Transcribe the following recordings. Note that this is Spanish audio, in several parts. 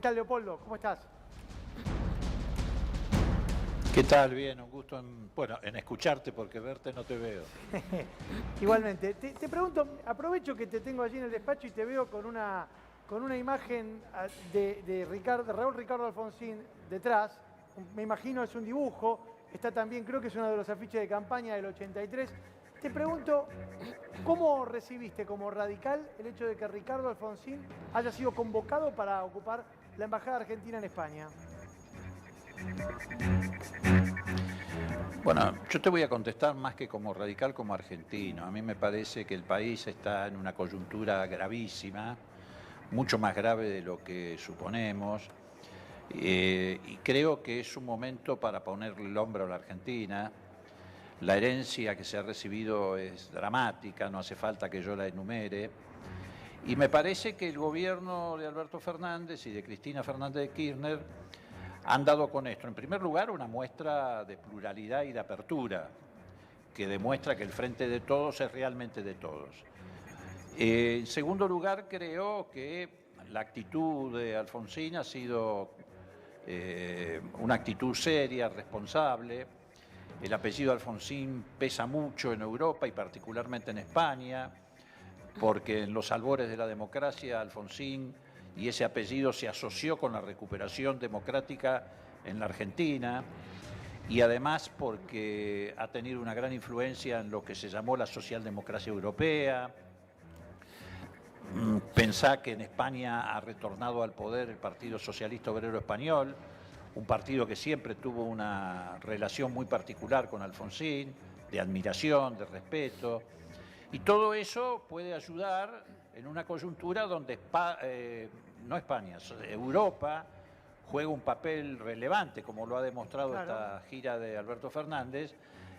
¿Qué tal, Leopoldo? ¿Cómo estás? ¿Qué tal? Bien, un gusto en escucharte porque verte no te veo. Igualmente. Te pregunto, aprovecho que te tengo allí en el despacho y te veo con una imagen de Raúl Ricardo Alfonsín detrás. Me imagino es un dibujo. Está también, creo que es uno de los afiches de campaña del 83. Te pregunto, ¿cómo recibiste como radical el hecho de que Ricardo Alfonsín haya sido convocado para ocupar la Embajada Argentina en España? Bueno, yo te voy a contestar más que como radical, como argentino. A mí me parece que el país está en una coyuntura gravísima, mucho más grave de lo que suponemos, y creo que es un momento para ponerle el hombro a la Argentina. La herencia que se ha recibido es dramática, no hace falta que yo la enumere. Y me parece que el gobierno de Alberto Fernández y de Cristina Fernández de Kirchner han dado con esto, en primer lugar, una muestra de pluralidad y de apertura, que demuestra que el frente de todos es realmente de todos. En segundo lugar, creo que la actitud de Alfonsín ha sido una actitud seria, responsable. El apellido Alfonsín pesa mucho en Europa y particularmente en España, porque en los albores de la democracia Alfonsín y ese apellido se asoció con la recuperación democrática en la Argentina, y además porque ha tenido una gran influencia en lo que se llamó la socialdemocracia europea. Pensá que en España ha retornado al poder el Partido Socialista Obrero Español, un partido que siempre tuvo una relación muy particular con Alfonsín, de admiración, de respeto. Y todo eso puede ayudar en una coyuntura donde no España, Europa juega un papel relevante, como lo ha demostrado Claro. esta gira de Alberto Fernández,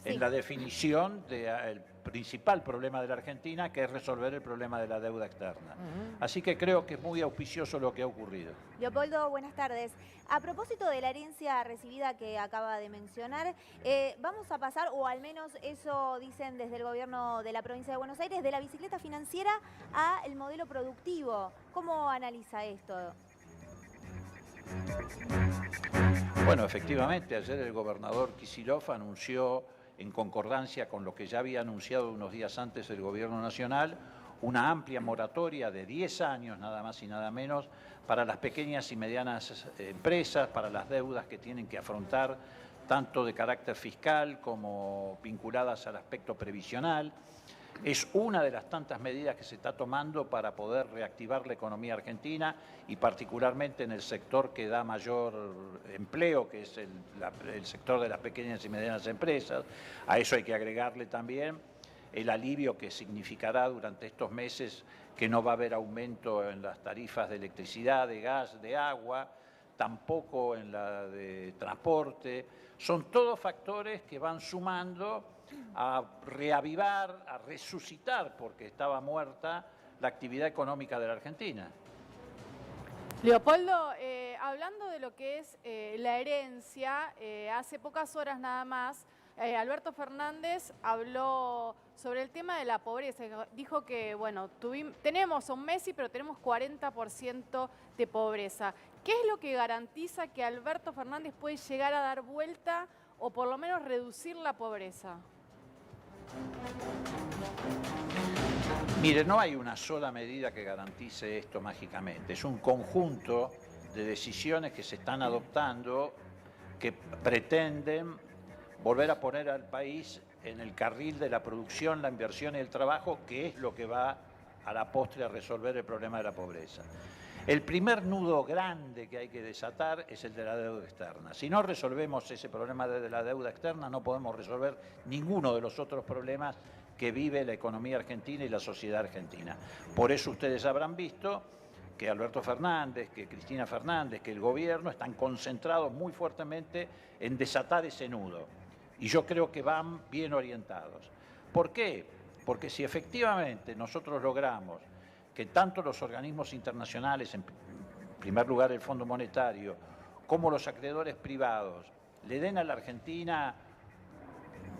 en Sí. la definición del principal problema de la Argentina, que es resolver el problema de la deuda externa. Así que creo que es muy auspicioso lo que ha ocurrido. Leopoldo, buenas tardes. A propósito de la herencia recibida que acaba de mencionar, vamos a pasar, o al menos eso dicen desde el gobierno de la provincia de Buenos Aires, de la bicicleta financiera al modelo productivo. ¿Cómo analiza esto? Bueno, efectivamente, ayer el gobernador Kicillof anunció, en concordancia con lo que ya había anunciado unos días antes el gobierno nacional, una amplia moratoria de 10 años, nada más y nada menos, para las pequeñas y medianas empresas, para las deudas que tienen que afrontar, tanto de carácter fiscal como vinculadas al aspecto previsional. Es una de las tantas medidas que se está tomando para poder reactivar la economía argentina y particularmente en el sector que da mayor empleo, que es el sector de las pequeñas y medianas empresas. A eso hay que agregarle también el alivio que significará durante estos meses que no va a haber aumento en las tarifas de electricidad, de gas, de agua, tampoco en la de transporte. Son todos factores que van sumando a reavivar, a resucitar, porque estaba muerta, la actividad económica de la Argentina. Leopoldo, hablando de lo que es la herencia, hace pocas horas nada más, Alberto Fernández habló sobre el tema de la pobreza. Dijo que, bueno, tenemos un Messi, pero tenemos 40% de pobreza. ¿Qué es lo que garantiza que Alberto Fernández puede llegar a dar vuelta o por lo menos reducir la pobreza? Mire, no hay una sola medida que garantice esto mágicamente. Es un conjunto de decisiones que se están adoptando que pretenden volver a poner al país en el carril de la producción, la inversión y el trabajo, que es lo que va a la postre a resolver el problema de la pobreza. El primer nudo grande que hay que desatar es el de la deuda externa. Si no resolvemos ese problema de la deuda externa, no podemos resolver ninguno de los otros problemas que vive la economía argentina y la sociedad argentina. Por eso ustedes habrán visto que Alberto Fernández, que Cristina Fernández, que el gobierno están concentrados muy fuertemente en desatar ese nudo. Y yo creo que van bien orientados. ¿Por qué? Porque si efectivamente nosotros logramos que tanto los organismos internacionales, en primer lugar el Fondo Monetario, como los acreedores privados, le den a la Argentina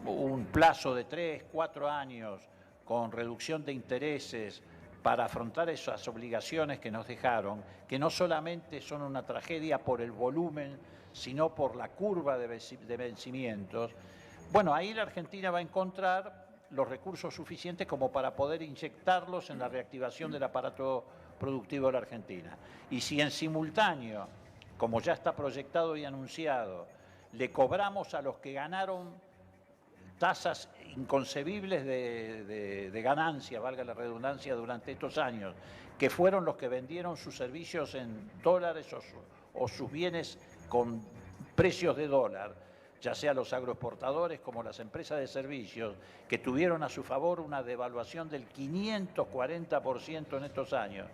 un plazo de 3, 4 años con reducción de intereses para afrontar esas obligaciones que nos dejaron, que no solamente son una tragedia por el volumen, sino por la curva de vencimientos, bueno, ahí la Argentina va a encontrar los recursos suficientes como para poder inyectarlos en la reactivación del aparato productivo de la Argentina. Y si en simultáneo, como ya está proyectado y anunciado, le cobramos a los que ganaron tasas inconcebibles de ganancia, valga la redundancia, durante estos años, que fueron los que vendieron sus servicios en dólares o sus bienes con precios de dólar, ya sea los agroexportadores como las empresas de servicios, que tuvieron a su favor una devaluación del 540% en estos años.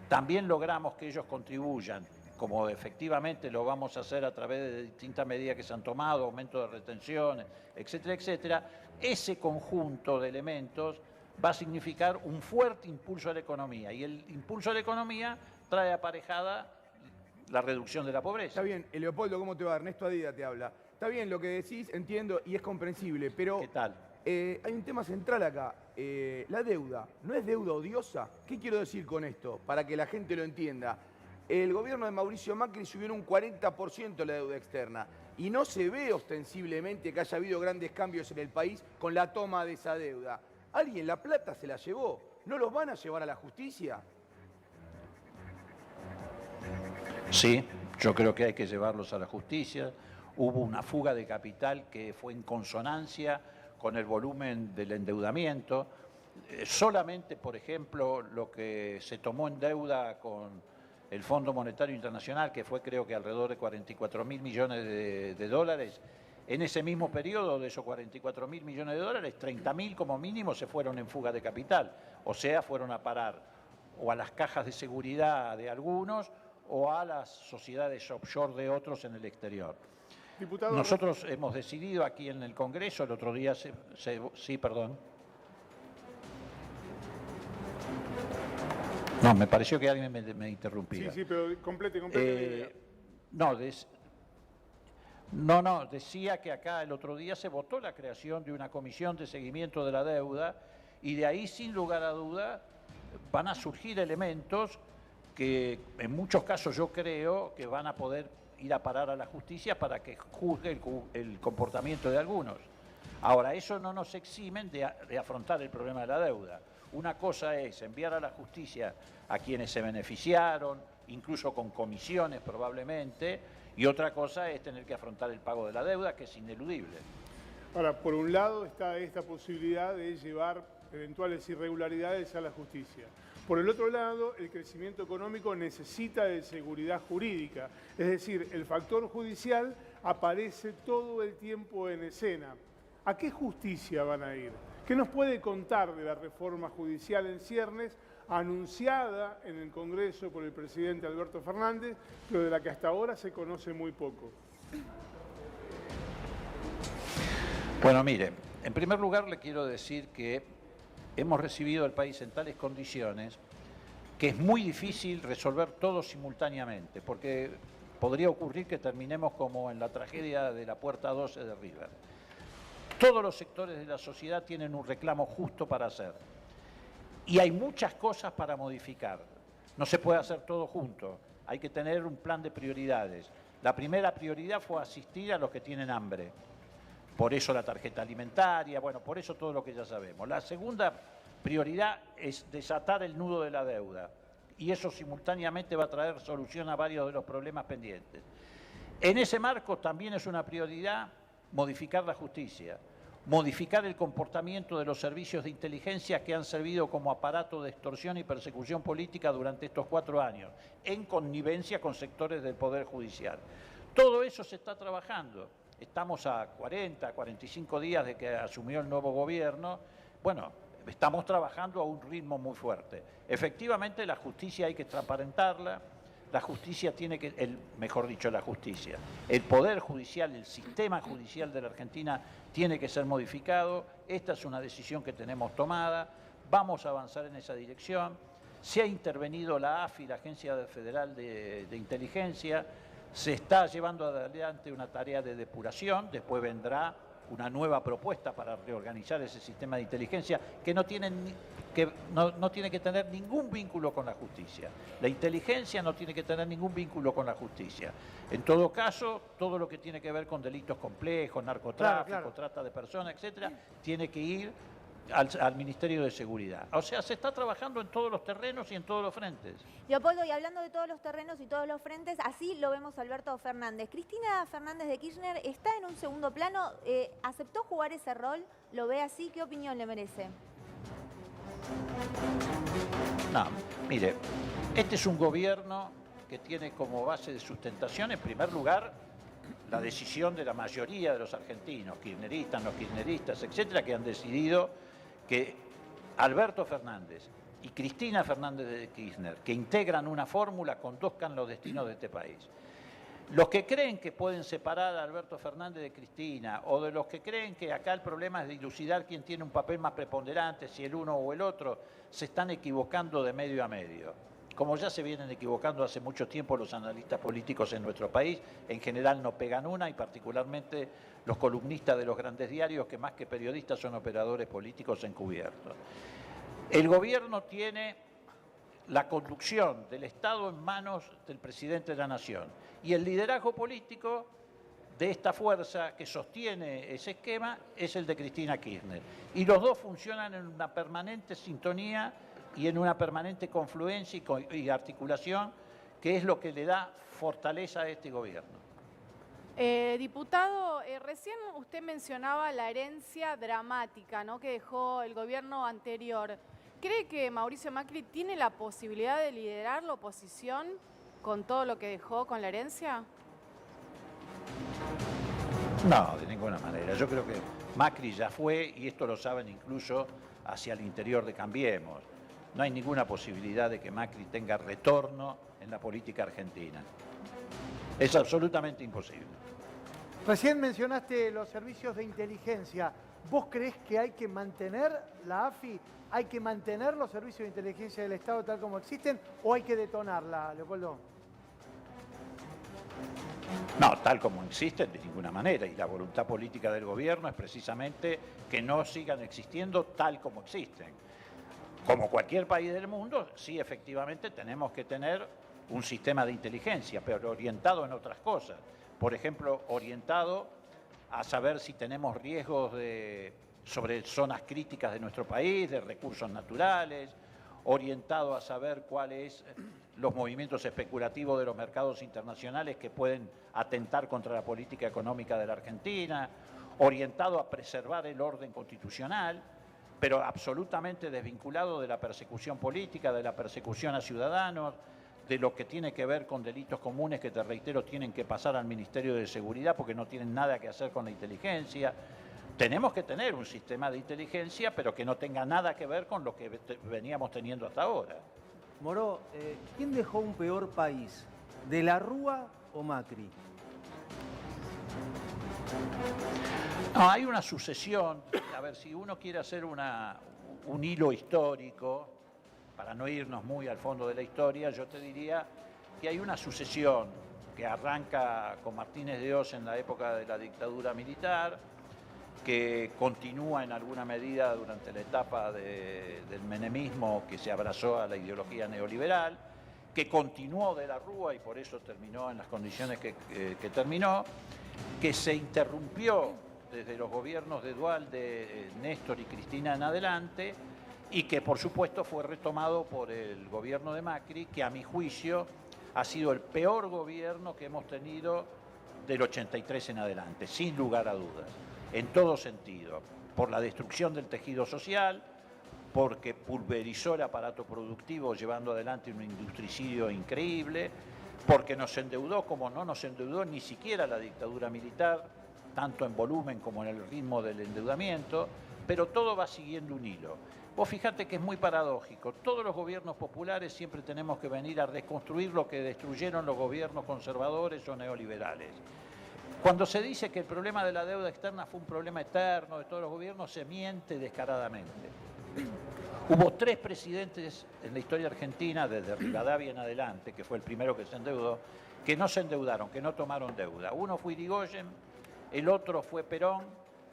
También logramos que ellos contribuyan, como efectivamente lo vamos a hacer a través de distintas medidas que se han tomado, aumento de retenciones, etcétera, etcétera. Ese conjunto de elementos va a significar un fuerte impulso a la economía, y el impulso a la economía trae aparejada la reducción de la pobreza. Está bien, Leopoldo, ¿cómo te va? Ernesto Adida te habla. Está bien lo que decís, entiendo y es comprensible, pero ¿Qué tal? hay un tema central acá. La deuda, ¿no es deuda odiosa? ¿Qué quiero decir con esto? Para que la gente lo entienda. El gobierno de Mauricio Macri subió en un 40% la deuda externa y no se ve ostensiblemente que haya habido grandes cambios en el país con la toma de esa deuda. ¿Alguien la plata se la llevó? ¿No los van a llevar a la justicia? Sí, yo creo que hay que llevarlos a la justicia. Hubo una fuga de capital que fue en consonancia con el volumen del endeudamiento. Solamente, por ejemplo, lo que se tomó en deuda con el Fondo Monetario Internacional, que fue creo que alrededor de 44.000 millones de dólares, en ese mismo periodo de esos 44.000 millones de dólares, 30.000 como mínimo se fueron en fuga de capital. O sea, fueron a parar o a las cajas de seguridad de algunos o a las sociedades offshore de otros en el exterior. Diputado, nosotros hemos decidido aquí en el Congreso, el otro día sí, perdón. No, me pareció que alguien me interrumpía. Sí, pero complete la idea. No, decía que acá el otro día se votó la creación de una comisión de seguimiento de la deuda y de ahí, sin lugar a duda, van a surgir elementos que en muchos casos yo creo que van a poder ir a parar a la justicia para que juzgue el comportamiento de algunos. Ahora, eso no nos eximen de afrontar el problema de la deuda. Una cosa es enviar a la justicia a quienes se beneficiaron, incluso con comisiones probablemente, y otra cosa es tener que afrontar el pago de la deuda, que es ineludible. Ahora, por un lado está esta posibilidad de llevar eventuales irregularidades a la justicia. Por el otro lado, el crecimiento económico necesita de seguridad jurídica, es decir, el factor judicial aparece todo el tiempo en escena. ¿A qué justicia van a ir? ¿Qué nos puede contar de la reforma judicial en ciernes anunciada en el Congreso por el presidente Alberto Fernández, pero de la que hasta ahora se conoce muy poco? Bueno, mire, en primer lugar le quiero decir que hemos recibido al país en tales condiciones que es muy difícil resolver todo simultáneamente, porque podría ocurrir que terminemos como en la tragedia de la Puerta 12 de River. Todos los sectores de la sociedad tienen un reclamo justo para hacer y hay muchas cosas para modificar. No se puede hacer todo junto, hay que tener un plan de prioridades. La primera prioridad fue asistir a los que tienen hambre. Por eso la tarjeta alimentaria, bueno, por eso todo lo que ya sabemos. La segunda prioridad es desatar el nudo de la deuda y eso simultáneamente va a traer solución a varios de los problemas pendientes. En ese marco también es una prioridad modificar la justicia, modificar el comportamiento de los servicios de inteligencia que han servido como aparato de extorsión y persecución política durante estos 4 años, en connivencia con sectores del Poder Judicial. Todo eso se está trabajando. Estamos a 40, 45 días de que asumió el nuevo gobierno. Bueno, estamos trabajando a un ritmo muy fuerte. Efectivamente, la justicia hay que transparentarla. La justicia tiene que, el Poder Judicial, el sistema judicial de la Argentina tiene que ser modificado. Esta es una decisión que tenemos tomada. Vamos a avanzar en esa dirección. Se ha intervenido la AFI, la Agencia Federal de Inteligencia. Se está llevando adelante una tarea de depuración, después vendrá una nueva propuesta para reorganizar ese sistema de inteligencia que no tiene no tiene que tener ningún vínculo con la justicia. La inteligencia no tiene que tener ningún vínculo con la justicia. En todo caso, todo lo que tiene que ver con delitos complejos, narcotráfico, Claro. trata de personas, etcétera, tiene que ir al Ministerio de Seguridad. O sea, se está trabajando en todos los terrenos y en todos los frentes. Leopoldo, y hablando de todos los terrenos y todos los frentes, así lo vemos a Alberto Fernández. Cristina Fernández de Kirchner está en un segundo plano, ¿aceptó jugar ese rol? ¿Lo ve así? ¿Qué opinión le merece? No, mire, este es un gobierno que tiene como base de sustentación, en primer lugar, la decisión de la mayoría de los argentinos, kirchneristas, no kirchneristas, etcétera, que han decidido que Alberto Fernández y Cristina Fernández de Kirchner, que integran una fórmula, conduzcan los destinos de este país. Los que creen que pueden separar a Alberto Fernández de Cristina, o de los que creen que acá el problema es dilucidar quién tiene un papel más preponderante, si el uno o el otro, se están equivocando de medio a medio. Como ya se vienen equivocando hace mucho tiempo los analistas políticos en nuestro país, en general no pegan una, y particularmente los columnistas de los grandes diarios, que más que periodistas son operadores políticos encubiertos. El gobierno tiene la conducción del Estado en manos del presidente de la Nación, y el liderazgo político de esta fuerza que sostiene ese esquema es el de Cristina Kirchner. Y los dos funcionan en una permanente sintonía y en una permanente confluencia y articulación, que es lo que le da fortaleza a este gobierno. Diputado, recién usted mencionaba la herencia dramática, ¿no?, que dejó el gobierno anterior. ¿Cree que Mauricio Macri tiene la posibilidad de liderar la oposición con todo lo que dejó con la herencia? No, de ninguna manera. Yo creo que Macri ya fue, y esto lo saben incluso hacia el interior de Cambiemos. No hay ninguna posibilidad de que Macri tenga retorno en la política argentina. Es absolutamente imposible. Recién mencionaste los servicios de inteligencia. ¿Vos creés que hay que mantener la AFI? ¿Hay que mantener los servicios de inteligencia del Estado tal como existen o hay que detonarla, Leopoldo? No, tal como existen, de ninguna manera. Y la voluntad política del gobierno es precisamente que no sigan existiendo tal como existen. Como cualquier país del mundo, sí, efectivamente tenemos que tener un sistema de inteligencia, pero orientado en otras cosas. Por ejemplo, orientado a saber si tenemos riesgos sobre zonas críticas de nuestro país, de recursos naturales, orientado a saber cuáles los movimientos especulativos de los mercados internacionales que pueden atentar contra la política económica de la Argentina, orientado a preservar el orden constitucional, pero absolutamente desvinculado de la persecución política, de la persecución a ciudadanos, de lo que tiene que ver con delitos comunes que, te reitero, tienen que pasar al Ministerio de Seguridad porque no tienen nada que hacer con la inteligencia. Tenemos que tener un sistema de inteligencia, pero que no tenga nada que ver con lo que veníamos teniendo hasta ahora. Moró, ¿quién dejó un peor país? ¿De la Rúa o Macri? No, hay una sucesión. A ver, si uno quiere hacer un hilo histórico, para no irnos muy al fondo de la historia, yo te diría que hay una sucesión que arranca con Martínez de Oz en la época de la dictadura militar, que continúa en alguna medida durante la etapa del menemismo, que se abrazó a la ideología neoliberal, que continuó de la Rúa y por eso terminó en las condiciones que terminó, que se interrumpió desde los gobiernos de Duhalde, Néstor y Cristina en adelante, y que por supuesto fue retomado por el gobierno de Macri, que a mi juicio ha sido el peor gobierno que hemos tenido del 83 en adelante, sin lugar a dudas, en todo sentido, por la destrucción del tejido social, porque pulverizó el aparato productivo llevando adelante un industricidio increíble, porque nos endeudó como no nos endeudó ni siquiera la dictadura militar, tanto en volumen como en el ritmo del endeudamiento, pero todo va siguiendo un hilo. Vos fíjate que es muy paradójico, todos los gobiernos populares siempre tenemos que venir a reconstruir lo que destruyeron los gobiernos conservadores o neoliberales. Cuando se dice que el problema de la deuda externa fue un problema eterno de todos los gobiernos, se miente descaradamente. Hubo 3 presidentes en la historia argentina, desde Rivadavia en adelante, que fue el primero que se endeudó, que no se endeudaron, que no tomaron deuda. Uno fue Irigoyen, el otro fue Perón,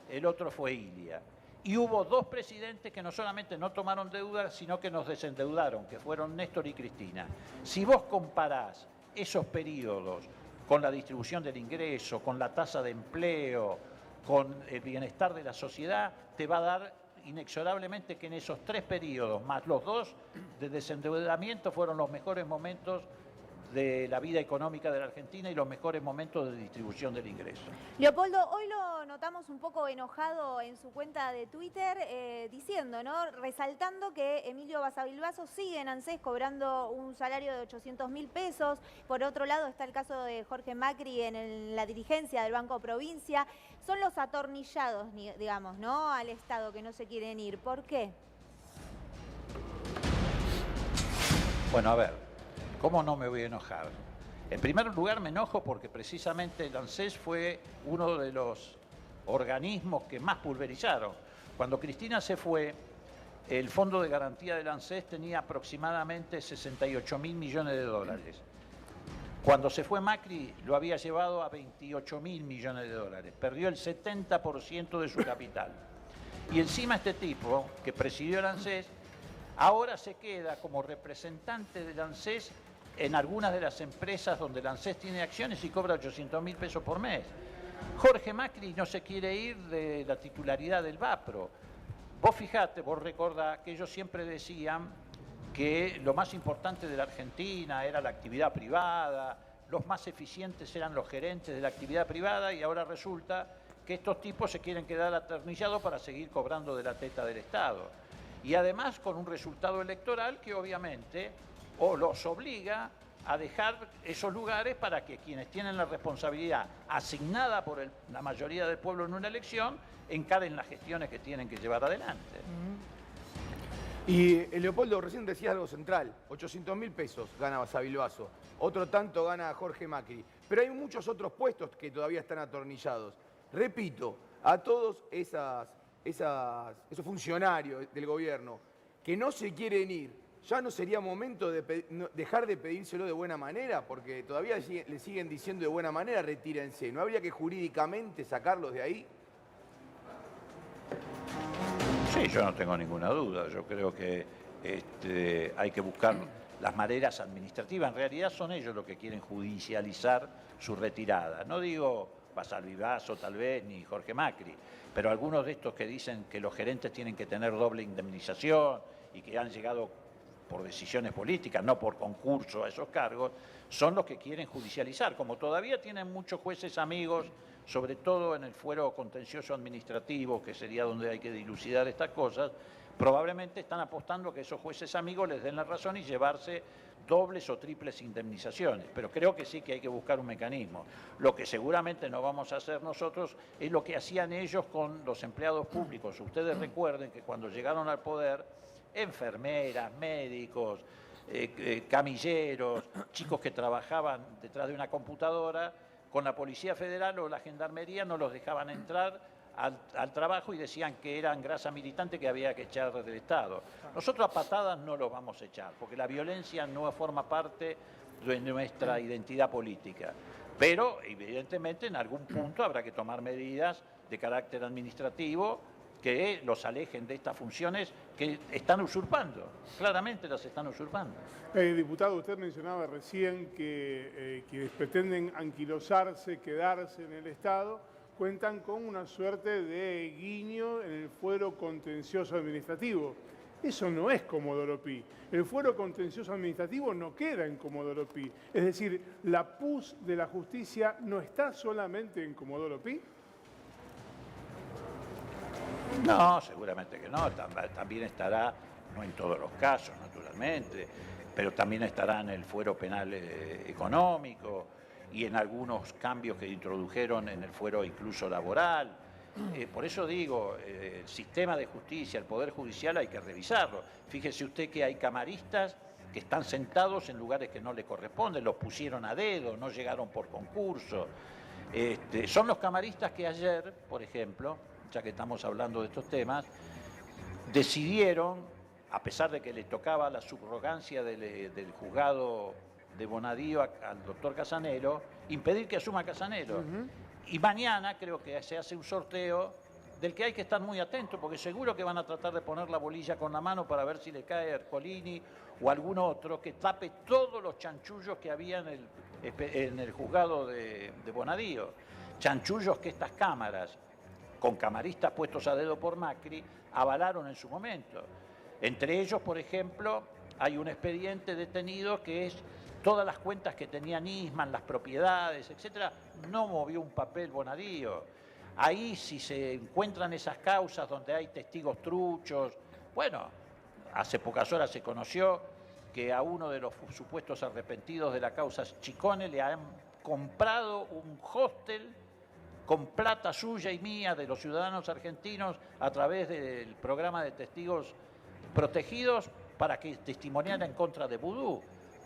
el otro fue Ilia. Y hubo dos presidentes que no solamente no tomaron deuda, sino que nos desendeudaron, que fueron Néstor y Cristina. Si vos comparás esos periodos con la distribución del ingreso, con la tasa de empleo, con el bienestar de la sociedad, te va a dar inexorablemente que en esos 3 periodos, más los 2 de desendeudamiento, fueron los mejores momentos de la vida económica de la Argentina y los mejores momentos de distribución del ingreso. Leopoldo, hoy lo notamos un poco enojado en su cuenta de Twitter, diciendo, ¿no? Resaltando que Emilio Basavilbaso sigue en ANSES cobrando un salario de 800.000 pesos. Por otro lado está el caso de Jorge Macri en la dirigencia del Banco Provincia. Son los atornillados, digamos, ¿no? Al Estado que no se quieren ir. ¿Por qué? Bueno, a ver. ¿Cómo no me voy a enojar? En primer lugar me enojo porque precisamente el ANSES fue uno de los organismos que más pulverizaron. Cuando Cristina se fue, el Fondo de Garantía del ANSES tenía aproximadamente 68.000 millones de dólares. Cuando se fue Macri lo había llevado a 28.000 millones de dólares. Perdió el 70% de su capital. Y encima este tipo, que presidió el ANSES, ahora se queda como representante del ANSES en algunas de las empresas donde el ANSES tiene acciones y cobra 800.000 pesos por mes. Jorge Macri no se quiere ir de la titularidad del BAPRO. Vos fijate, vos recordás que ellos siempre decían que lo más importante de la Argentina era la actividad privada, los más eficientes eran los gerentes de la actividad privada y ahora resulta que estos tipos se quieren quedar atornillados para seguir cobrando de la teta del Estado. Y además con un resultado electoral que obviamente los obliga a dejar esos lugares para que quienes tienen la responsabilidad asignada por la mayoría del pueblo en una elección encaren las gestiones que tienen que llevar adelante. Y Leopoldo, recién decías algo central, 800.000 pesos gana Basavilbaso, otro tanto gana Jorge Macri, pero hay muchos otros puestos que todavía están atornillados. Repito, a todos esos funcionarios del gobierno que no se quieren ir, ¿ya no sería momento de dejar de pedírselo de buena manera? Porque todavía le siguen diciendo de buena manera, retírense. ¿No habría que jurídicamente sacarlos de ahí? Sí, yo no tengo ninguna duda. Yo creo que hay que buscar las maneras administrativas. En realidad son ellos los que quieren judicializar su retirada. No digo Basavilbaso tal vez, ni Jorge Macri, pero algunos de estos que dicen que los gerentes tienen que tener doble indemnización y que han llegado por decisiones políticas, no por concurso a esos cargos, son los que quieren judicializar. Como todavía tienen muchos jueces amigos, sobre todo en el fuero contencioso administrativo, que sería donde hay que dilucidar estas cosas, probablemente están apostando a que esos jueces amigos les den la razón y llevarse dobles o triples indemnizaciones. Pero creo que sí que hay que buscar un mecanismo. Lo que seguramente no vamos a hacer nosotros es lo que hacían ellos con los empleados públicos. Ustedes recuerden que cuando llegaron al poder, enfermeras, médicos, camilleros, chicos que trabajaban detrás de una computadora, con la Policía Federal o la Gendarmería no los dejaban entrar al trabajo y decían que eran grasa militante que había que echar del Estado. Nosotros a patadas no los vamos a echar, porque la violencia no forma parte de nuestra identidad política. Pero, evidentemente, en algún punto habrá que tomar medidas de carácter administrativo que los alejen de estas funciones que están usurpando, claramente las están usurpando. Diputado, usted mencionaba recién que quienes pretenden anquilosarse, quedarse en el Estado, cuentan con una suerte de guiño en el fuero contencioso administrativo. Eso no es Comodoro Pi. El fuero contencioso administrativo no queda en Comodoro Pi. Es decir, la pus de la justicia no está solamente en Comodoro Pi. No, seguramente que no. También estará, no en todos los casos, naturalmente, pero también estará en el fuero penal económico y en algunos cambios que introdujeron en el fuero incluso laboral. Por eso digo, el sistema de justicia, el Poder Judicial hay que revisarlo. Fíjese usted que hay camaristas que están sentados en lugares que no le corresponden, los pusieron a dedo, no llegaron por concurso. Son los camaristas que ayer, por ejemplo, ya que estamos hablando de estos temas, decidieron, a pesar de que le tocaba la subrogancia del juzgado de Bonadío al doctor Casanelo, impedir que asuma Casanelo. Y mañana creo que se hace un sorteo del que hay que estar muy atento, porque seguro que van a tratar de poner la bolilla con la mano para ver si le cae Ercolini o algún otro que tape todos los chanchullos que había en el juzgado de Bonadío. Chanchullos que estas cámaras, con camaristas puestos a dedo por Macri, avalaron en su momento. Entre ellos, por ejemplo, hay un expediente detenido que es todas las cuentas que tenía Nisman, las propiedades, etcétera, no movió un papel Bonadío. Ahí si se encuentran esas causas donde hay testigos truchos, bueno, hace pocas horas se conoció que a uno de los supuestos arrepentidos de la causa Chicone le han comprado un hostel con plata suya y mía de los ciudadanos argentinos a través del programa de testigos protegidos para que testimoniara en contra de Vudú.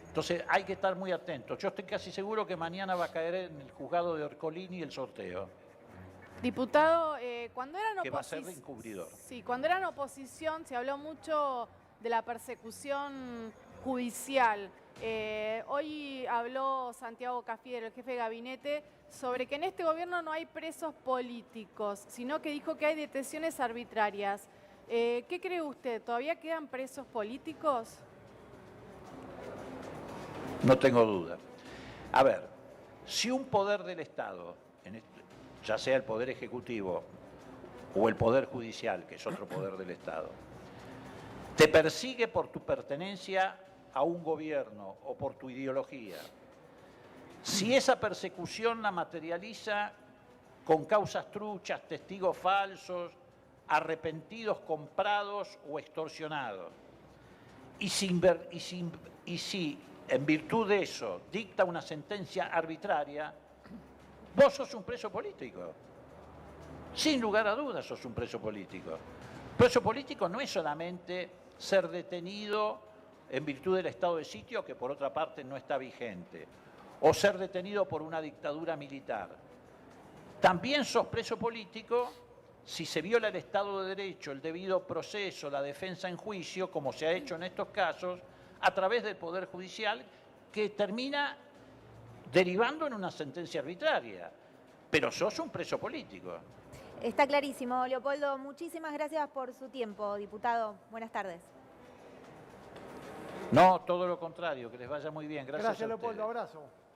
Entonces hay que estar muy atentos. Yo estoy casi seguro que mañana va a caer en el juzgado de Ercolini el sorteo. Diputado, cuando eran que va a ser de encubridor. Sí, cuando eran oposición se habló mucho de la persecución judicial. Hoy habló Santiago Cafiero, el jefe de gabinete, sobre que en este gobierno no hay presos políticos, sino que dijo que hay detenciones arbitrarias. ¿Qué cree usted? ¿Todavía quedan presos políticos? No tengo duda. A ver, si un poder del Estado, ya sea el Poder Ejecutivo o el Poder Judicial, que es otro poder del Estado, te persigue por tu pertenencia a un gobierno o por tu ideología, si esa persecución la materializa con causas truchas, testigos falsos, arrepentidos, comprados o extorsionados, y si en virtud de eso dicta una sentencia arbitraria, vos sos un preso político. Sin lugar a dudas sos un preso político. Preso político no es solamente ser detenido en virtud del estado de sitio, que por otra parte no está vigente, o ser detenido por una dictadura militar. También sos preso político si se viola el Estado de Derecho, el debido proceso, la defensa en juicio, como se ha hecho en estos casos, a través del Poder Judicial, que termina derivando en una sentencia arbitraria. Pero sos un preso político. Está clarísimo, Leopoldo. Muchísimas gracias por su tiempo, diputado. Buenas tardes. No, todo lo contrario, que les vaya muy bien. Gracias a Leopoldo. ustedes. Abrazo.